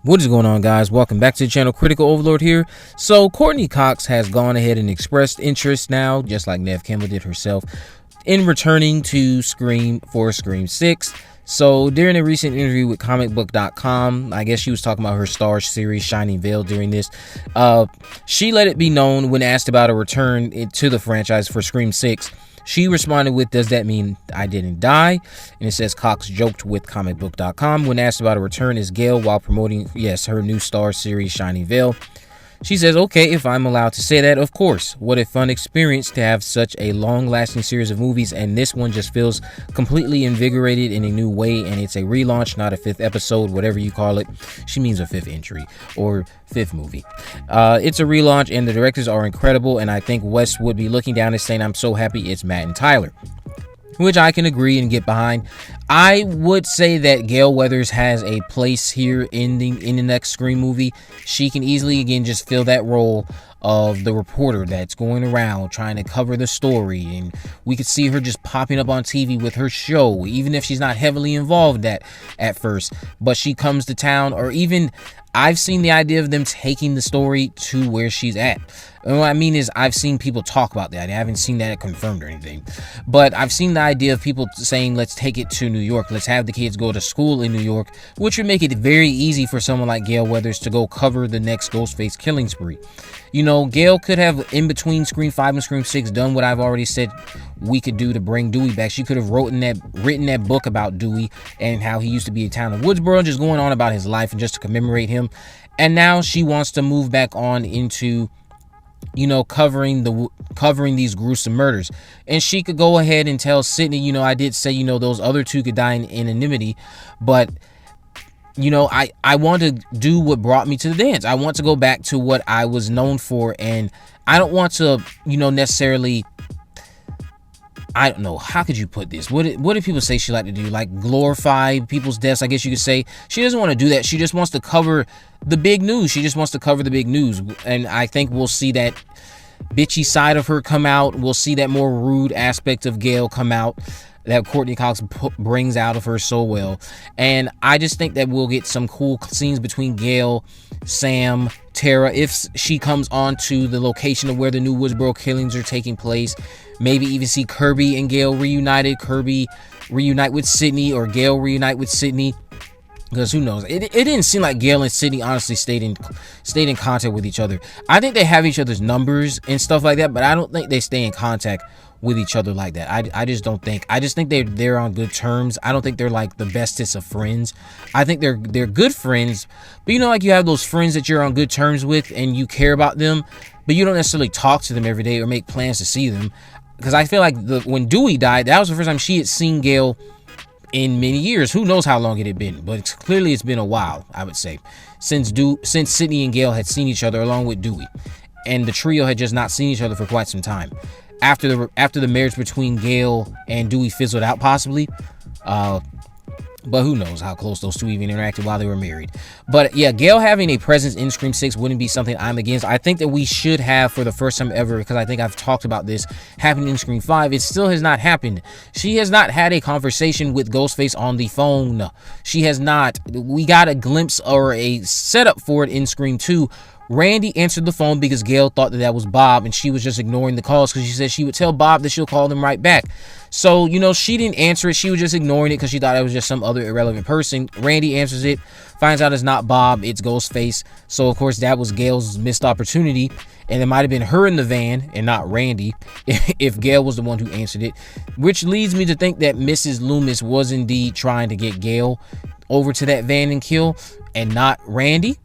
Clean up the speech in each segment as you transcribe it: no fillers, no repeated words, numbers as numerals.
What is going on, guys? Welcome back to the channel. Critical Overlord here. So Courteney Cox has gone ahead and expressed interest now, just like Neve Campbell did herself, in returning to Scream for Scream 6. So during a recent interview with comicbook.com, I guess she was talking about her Star series Shining Veil during this. She let it be known when asked about a return to the franchise for Scream 6. She responded with, "Does that mean I didn't die?" And it says Cox joked with comicbook.com when asked about a return as Gale while promoting, yes, her new Star series Shining Veil. She says, "Okay, if I'm allowed to say that, of course. What a fun experience to have such a long-lasting series of movies, and this one just feels completely invigorated in a new way, and it's a relaunch, not a fifth episode, whatever you call it." She means a fifth entry or fifth movie. It's a relaunch, and the directors are incredible, and I think Wes would be looking down and saying, "I'm so happy it's Matt and Tyler," which I can agree and get behind. I would say that Gale Weathers has a place here in the next Scream movie. She can easily, again, just fill that role of the reporter that's going around trying to cover the story, and we could see her just popping up on TV with her show, even if she's not heavily involved at first. But she comes to town, or even I've seen the idea of them taking the story to where she's at. And what I mean is, I've seen people talk about that. I haven't seen that confirmed or anything, but I've seen the idea of people saying, "Let's take it to New York. Let's have the kids go to school in New York," which would make it very easy for someone like Gale Weathers to go cover the next Ghostface killing spree. You know, Gale could have, in between Scream 5 and Scream 6, done what I've already said we could do to bring Dewey back. She could have written that book about Dewey and how he used to be a town of Woodsboro, just going on about his life and just to commemorate him. And now she wants to move back on into, you know, covering these gruesome murders. And she could go ahead and tell Sidney, you know, I did say, you know, those other two could die in anonymity, but you know, I want to do what brought me to the dance. I want to go back to what I was known for, and I don't want to, you know, necessarily, I don't know, how could you put this? What do people say she like to do? Like glorify people's deaths, I guess you could say. She doesn't want to do that. She just wants to cover the big news. She just wants to cover the big news. And I think we'll see that bitchy side of her come out. We'll see that more rude aspect of Gale come out that Courteney Cox brings out of her so well. And I just think that we'll get some cool scenes between Gale, Sam, Tara, if she comes on to the location of where the new Woodsboro killings are taking place. Maybe even see Kirby and Gale reunited, Kirby reunite with Sidney, or Gale reunite with Sidney. Because who knows? It didn't seem like Gale and Sidney honestly stayed in contact with each other. I think they have each other's numbers and stuff like that, but I don't think they stay in contact with each other like that. I just don't think. I just think they're on good terms. I don't think they're like the bestest of friends. I think they're good friends, but you know, like you have those friends that you're on good terms with and you care about them, but you don't necessarily talk to them every day or make plans to see them. Because I feel like when Dewey died, that was the first time she had seen Gale in many years. Who knows how long it had been, but clearly it's been a while, I would say, since Sidney and Gale had seen each other along with Dewey, and the trio had just not seen each other for quite some time. After the marriage between Gale and Dewey fizzled out, possibly, but who knows how close those two even interacted while they were married. But yeah, Gale having a presence in Scream 6 wouldn't be something I'm against. I think that we should have, for the first time ever, because I think I've talked about this happening in Scream 5. It still has not happened. She has not had a conversation with Ghostface on the phone. She has not. We got a glimpse or a setup for it in Scream 2. Randy answered the phone because Gale thought that was Bob, and she was just ignoring the calls because she said she would tell Bob that she'll call them right back. So, you know, she didn't answer it. She was just ignoring it because she thought it was just some other irrelevant person. Randy answers it, finds out it's not Bob, it's Ghostface. So, of course, that was Gale's missed opportunity, and it might have been her in the van and not Randy if Gale was the one who answered it, which leads me to think that Mrs. Loomis was indeed trying to get Gale over to that van and kill, and not Randy.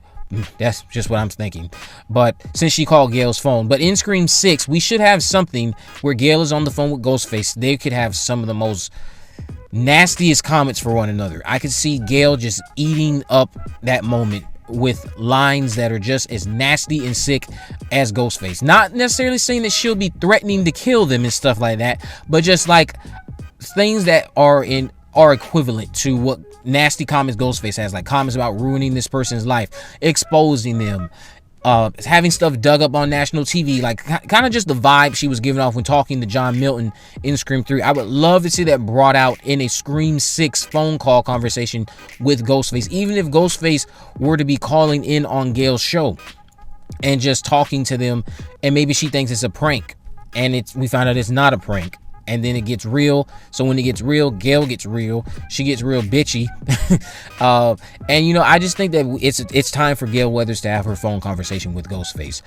That's just what I'm thinking. But since she called Gale's phone. But in Scream 6, we should have something where Gale is on the phone with Ghostface. They could have some of the most nastiest comments for one another. I could see Gale just eating up that moment with lines that are just as nasty and sick as Ghostface. Not necessarily saying that she'll be threatening to kill them and stuff like that, but just like things that are equivalent to what nasty comments Ghostface has, like comments about ruining this person's life, exposing them, having stuff dug up on national TV, like kind of just the vibe she was giving off when talking to John Milton in Scream 3. I would love to see that brought out in a Scream 6 phone call conversation with Ghostface, even if Ghostface were to be calling in on Gale's show and just talking to them, and maybe she thinks it's a prank, and we find out it's not a prank. And then it gets real. So when it gets real, Gale gets real. She gets real bitchy. And, you know, I just think that it's time for Gale Weathers to have her phone conversation with Ghostface.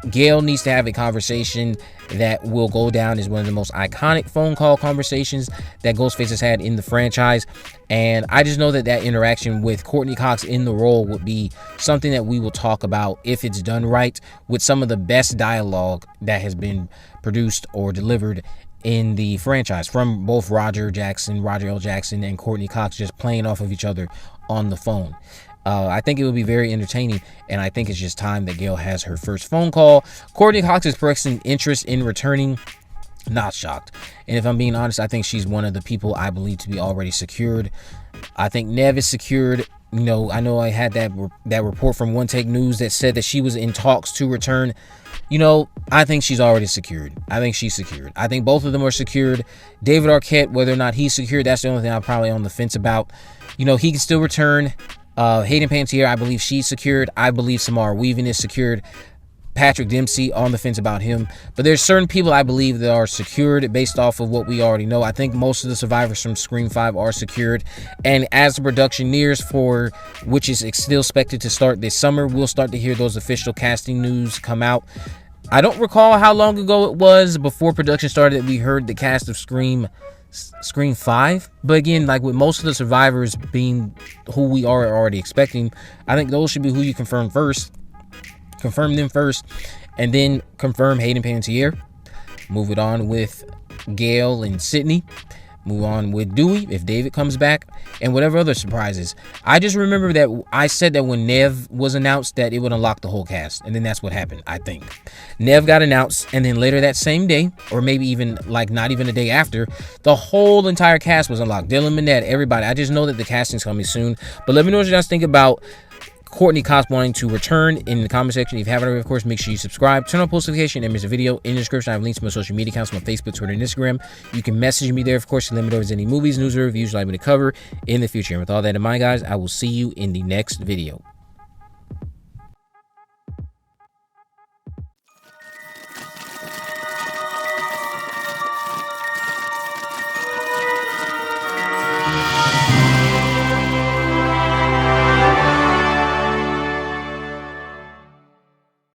Gale needs to have a conversation that will go down as one of the most iconic phone call conversations that Ghostface has had in the franchise. And I just know that interaction with Courteney Cox in the role would be something that we will talk about if it's done right, with some of the best dialogue that has been produced or delivered in the franchise from both Roger L. Jackson, and Courteney Cox, just playing off of each other on the phone. I think it would be very entertaining, and I think it's just time that Gale has her first phone call. Courteney Cox is expressing interest in returning. Not shocked. And if I'm being honest, I think she's one of the people I believe to be already secured. I think Nev is secured. You know I had that report from One Take News that said that she was in talks to return. You know, I think she's already secured. I think she's secured. I think both of them are secured. David Arquette, whether or not he's secured, that's the only thing I'm probably on the fence about. You know, he can still return. Hayden Panettiere, I believe she's secured. I believe Samara Weaving is secured. Patrick Dempsey, on the fence about him. But there's certain people I believe that are secured based off of what we already know. I think most of the survivors from Scream 5 are secured. And as the production nears for, which is still expected to start this summer, we'll start to hear those official casting news come out. I don't recall how long ago it was before production started that we heard the cast of Scream 5, but again, like with most of the survivors being who we are already expecting, I think those should be who you confirm them first, and then confirm Hayden Panettiere. Move it on with Gale and Sidney. Move on with Dewey if David comes back, and whatever other surprises. I just remember that I said that when Nev was announced that it would unlock the whole cast, and then that's what happened. I think Nev got announced, and then later that same day, or maybe even like not even a day after, the whole entire cast was unlocked. Dylan Minnette, everybody. I just know that the casting's coming soon. But let me know what you guys think about Courteney Cox wanting to return in the comment section. If you haven't already, of course, make sure you subscribe, turn on post notification, and miss a video. In the description, I have links to my social media accounts, my Facebook, Twitter, and Instagram. You can message me there, of course, to let me know if there's any movies, news, or reviews you'd like me to cover in the future. And with all that in mind, guys, I will see you in the next video.